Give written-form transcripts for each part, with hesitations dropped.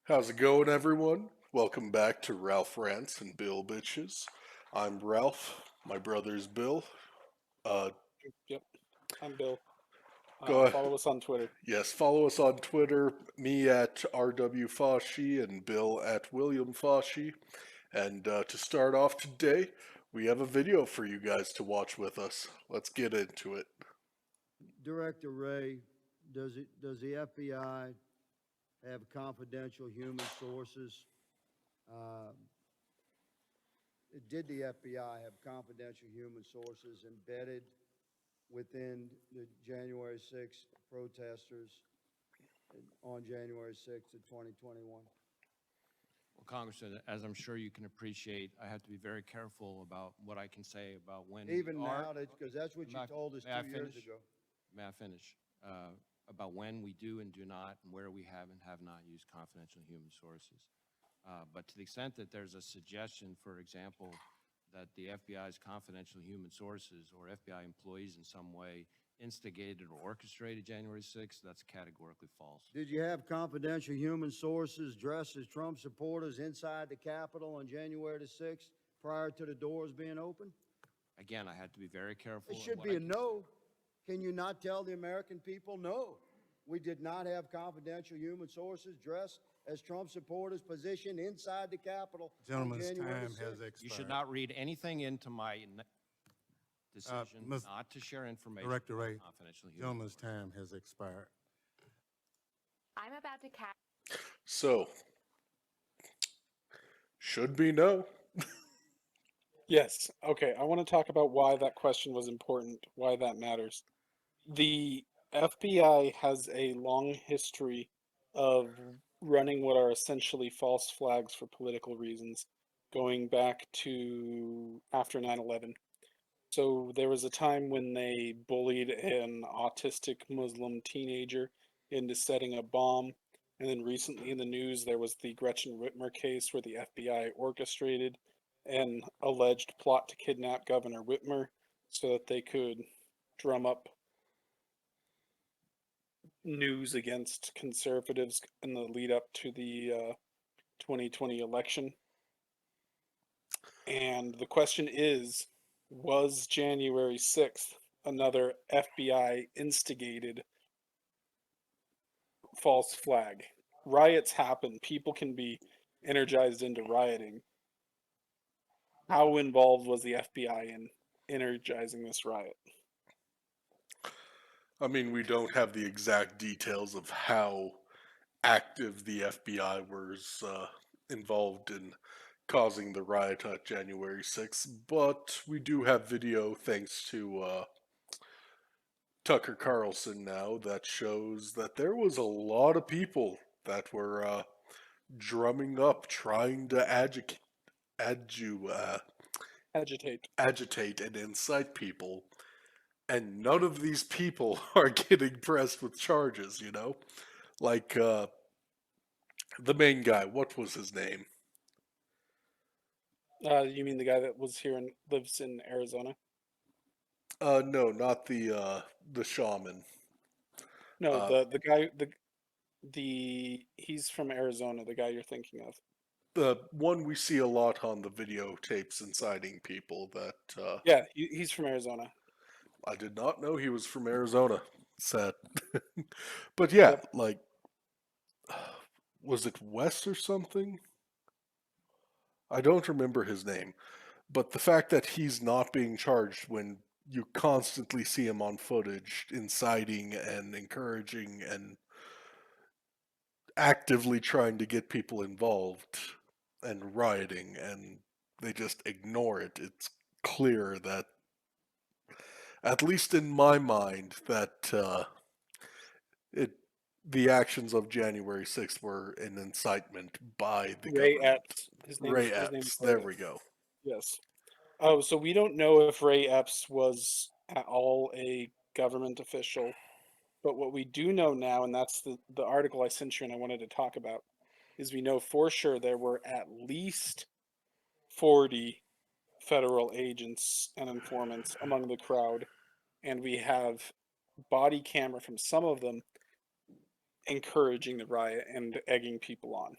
How's it going, everyone? Welcome back to Ralph Rants and Bill Bitches. I'm Ralph. My brother's Bill. Uh, Yep, I'm Bill. go. Follow us on Twitter. Yes, follow us on Twitter. Me at RW Foshi and Bill at William Foshi. And to start off today, we have a video for you guys to watch with us. Let's get into it. Director Ray, does the FBI have confidential human sources? Uh, did the FBI have confidential human sources embedded within the January 6th protesters on January 6th of 2021? Well, Congressman, as I'm sure you can appreciate, I have to be very careful about what I can say about when Even we are. now, because that's what you told us May I 2 years finish? ago. May I finish? About when we do and do not, and where we have and have not used confidential human sources. But to the extent that there's a suggestion, for example, that the FBI's confidential human sources or FBI employees in some way instigated or orchestrated January 6th, that's categorically false. Did you have confidential human sources dressed as Trump supporters inside the Capitol on January the 6th prior to the doors being open? Again, I had to be very careful. It should be a no. Can you not tell the American people, no, we did not have confidential human sources dressed as Trump supporters positioned inside the Capitol on Gentleman's January time the has 6th? expired. You should not read anything into my decision Ms. not to share information Director about Ray, confidential human gentleman's sources. time has expired. I'm about to cast. So, should be no. Yes. Okay. I want to talk about why that question was important, why that matters. The FBI has a long history of running what are essentially false flags for political reasons, going back to after 9/11. So there was a time when they bullied an autistic Muslim teenager into setting a bomb. And then recently in the news, there was the Gretchen Whitmer case where the FBI orchestrated an alleged plot to kidnap Governor Whitmer so that they could drum up news against conservatives in the lead up to the 2020 election. And the question is, was January 6th another FBI instigated false flag? Riots happen, people can be energized into rioting. How involved was the FBI in energizing this riot? I mean, we don't have the exact details of how active the FBI was involved in causing the riot on January 6th, but we do have video thanks to Tucker Carlson now that shows that there was a lot of people that were drumming up, trying to adu- uh, Agitate. agitate and incite people, and none of these people are getting pressed with charges, you know? Like, the main guy, what was his name? You mean the guy that was here and lives in Arizona? No, not the shaman. No, Uh, the guy the he's from Arizona, the guy you're thinking of. the one we see a lot on the videotapes inciting people that Yeah, he's from Arizona. I did not know he was from Arizona. Sad. But yeah, Yep. like, was it West or something? I don't remember his name. But the fact that he's not being charged when you constantly see him on footage inciting and encouraging and actively trying to get people involved and rioting, and they just ignore it. It's clear that, at least in my mind, that it the actions of January 6th were an incitement by the Ray government. Epps. Ray His name's Epps, Ray there we Epps. go. Yes. Oh, so we don't know if Ray Epps was at all a government official, but what we do know now, and that's the article I sent you and I wanted to talk about, is we know for sure there were at least 40 federal agents and informants among the crowd, and we have body camera from some of them encouraging the riot and egging people on.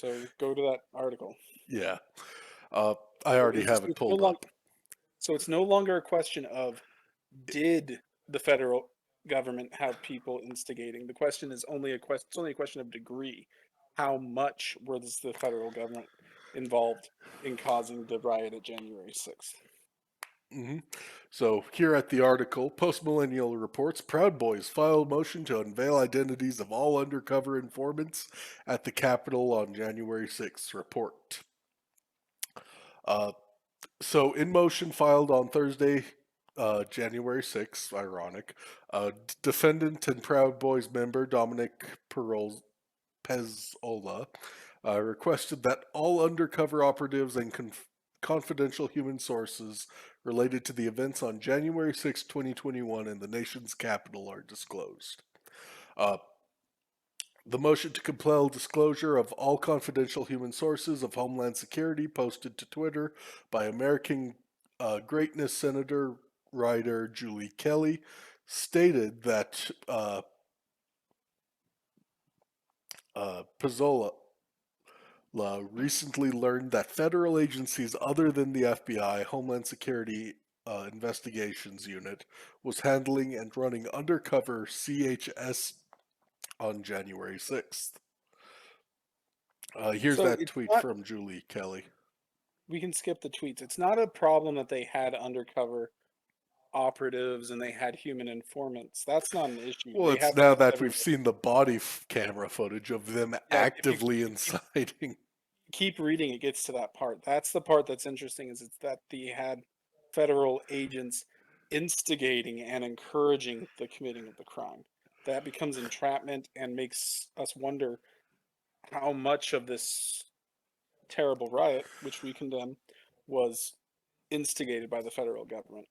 So go to that article. Yeah. I already have it pulled up. So it's no longer a question of did the federal government have people instigating. The question is only a question. It's only a question of degree. How much was the federal government involved in causing the riot at January 6th? hmm So here at the article, Postmillennial reports Proud Boys file motion to unveil identities of all undercover informants at the Capitol on January 6th. Report. Uh, so in motion filed on Thursday, January 6th, ironic, defendant and Proud Boys member Dominic Pezzola requested that all undercover operatives and confidential human sources related to the events on January 6, 2021 in the nation's capital are disclosed. Uh, the motion to compel disclosure of all confidential human sources of Homeland Security posted to Twitter by American Greatness Senator writer Julie Kelly stated that Pizzola recently learned that federal agencies other than the FBI, Homeland Security Investigations Unit, was handling and running undercover CHS on January 6th. Here's So that it's tweet not, from Julie Kelly. we can skip the tweets. It's not a problem that they had undercover operatives and they had human informants. That's not an issue. Well, They it's have now that with that we've everybody. seen the body camera footage of them Yeah, if you actively inciting. keep reading, it gets to that part. That's the part that's interesting, is it's that they had federal agents instigating and encouraging the committing of the crime. That becomes entrapment and makes us wonder how much of this terrible riot, which we condemn, was instigated by the federal government.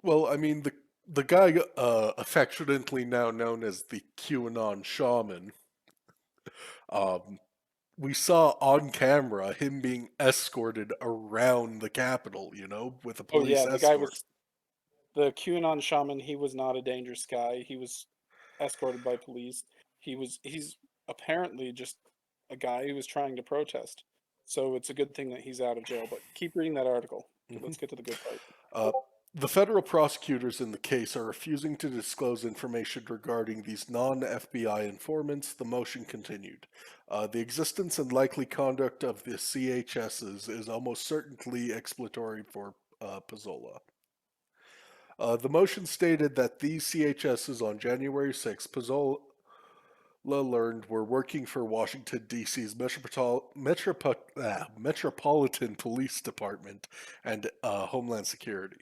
Well, I mean, the guy affectionately now known as the QAnon shaman, um, we saw on camera him being escorted around the Capitol, with a Oh police yeah, the guy escort. was the QAnon shaman. He was not a dangerous guy. He was escorted by police. He's apparently just a guy who was trying to protest. So it's a good thing that he's out of jail. But keep reading that article. Mhm. Let's get to the good part. Uh, the federal prosecutors in the case are refusing to disclose information regarding these non FBI informants. The motion continued. The existence and likely conduct of the CHSs is almost certainly exploratory for Pizzola. The motion stated that these CHSs on January 6th, Pizzola learned were working for Washington, D.C.'s Metropolitan Police Department and Homeland Security.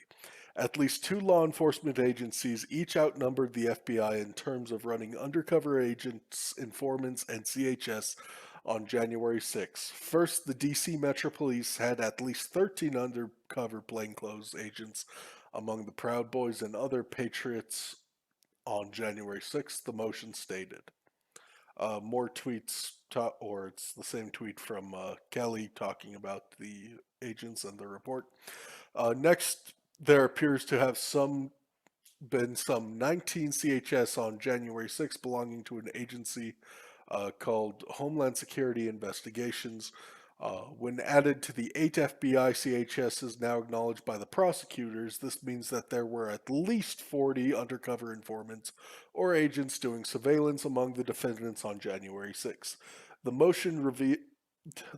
At least two law enforcement agencies each outnumbered the FBI in terms of running undercover agents, informants, and CHS on January 6. First, the DC Metro Police had at least 13 undercover plainclothes agents among the Proud Boys and other patriots on January 6th, the motion stated. More tweets, or it's the same tweet from Kelly talking about the agents and the report. Next, there appears to have been some 19 CHS on January 6 belonging to an agency called Homeland Security Investigations. When added to the 8 FBI CHSs now acknowledged by the prosecutors, this means that there were at least 40 undercover informants or agents doing surveillance among the defendants on January 6. The motion revealed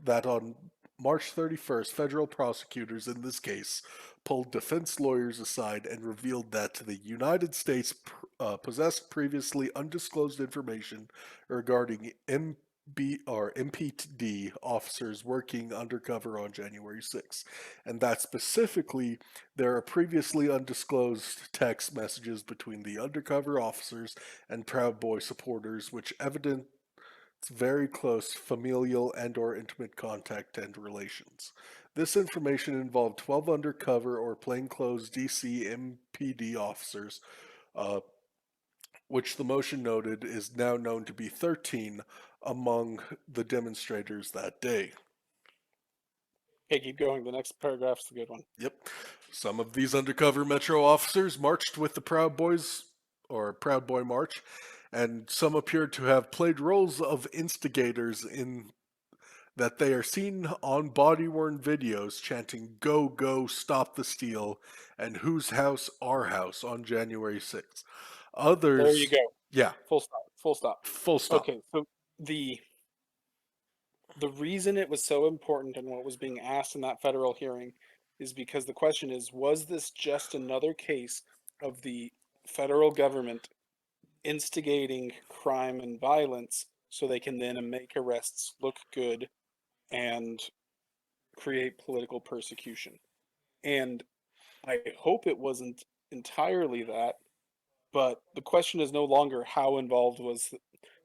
that on March 31st, federal prosecutors in this case pulled defense lawyers aside and revealed that the United States possessed previously undisclosed information regarding MPD officers working undercover on January 6th, and that specifically there are previously undisclosed text messages between the undercover officers and Proud Boy supporters, which evidence very close familial and/or intimate contact and relations. This information involved 12 undercover or plainclothes DC MPD officers, uh, which the motion noted is now known to be 13 among the demonstrators that day. Okay, keep going. The next paragraph's the good one. Yep. Some of these undercover Metro officers marched with the Proud Boys, or Proud Boy March, and some appeared to have played roles of instigators in that they are seen on body worn videos chanting, "Go, go, stop the steal," and "Whose house, our house" on January 6th. There you Others, go. yeah, Full stop. Full stop. full stop. Okay, so the the reason it was so important and what was being asked in that federal hearing is because the question is, was this just another case of the federal government instigating crime and violence so they can then make arrests look good and create political persecution? And I hope it wasn't entirely that, but the question is no longer how involved was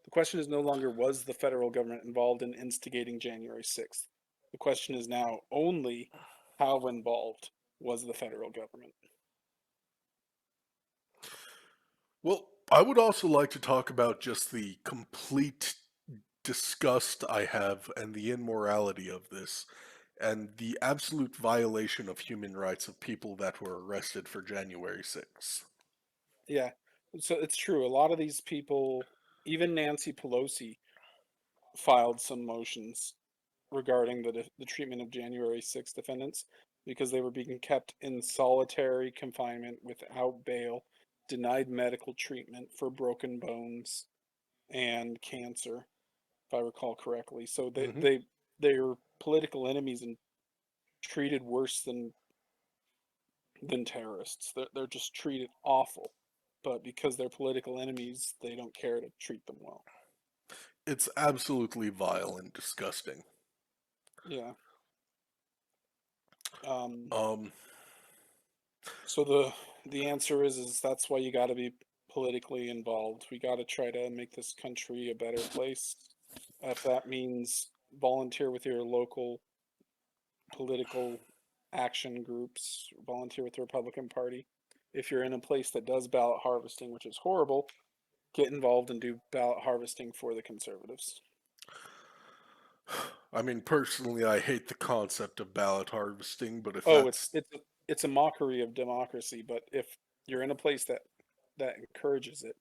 the question is no longer was the federal government involved in instigating January 6th. The question is now only how involved was the federal government. Well, I would also like to talk about just the complete disgust I have and the immorality of this and the absolute violation of human rights of people that were arrested for January 6th. Yeah. So it's true. A lot of these people, even Nancy Pelosi, filed some motions regarding the treatment of January 6th defendants because they were being kept in solitary confinement without bail, denied medical treatment for broken bones and cancer, if I recall correctly. So Hmm. they're political enemies and treated worse than terrorists. They're just treated awful. But because they're political enemies, they don't care to treat them well. It's absolutely vile and disgusting. Yeah. Um, Um, so the answer is that's why you got to be politically involved. We got to try to make this country a better place. If that means volunteer with your local political action groups, volunteer with the Republican Party. If you're in a place that does ballot harvesting, which is horrible, get involved and do ballot harvesting for the conservatives. I mean, personally, I hate the concept of ballot harvesting, but if Oh, that's it's a mockery of democracy, but if you're in a place that encourages it,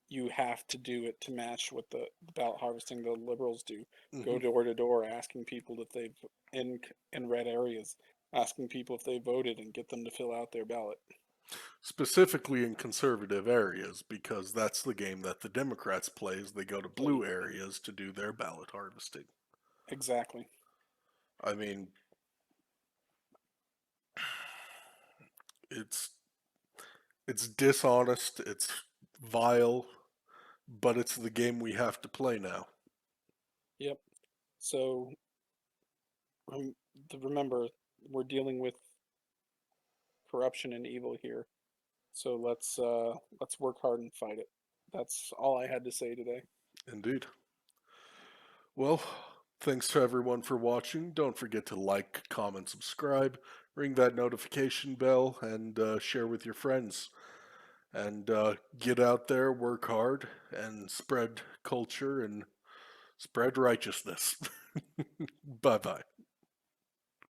you have to do it to match what the ballot harvesting the liberals do. Go mhm. door to door asking people if they've in red areas, asking people if they voted and get them to fill out their ballot. Specifically in conservative areas, because that's the game that the Democrats play, is they go to blue Play areas to do their ballot harvesting. exactly. I mean, it's it's dishonest, it's vile, but it's the game we have to play now. Yep. So remember, we're dealing with corruption and evil here. So let's work hard and fight it. That's all I had to say today. Indeed. Well, thanks to everyone for watching. Don't forget to like, comment, subscribe, ring that notification bell, and share with your friends. And get out there, work hard, and spread culture and spread righteousness. Bye bye.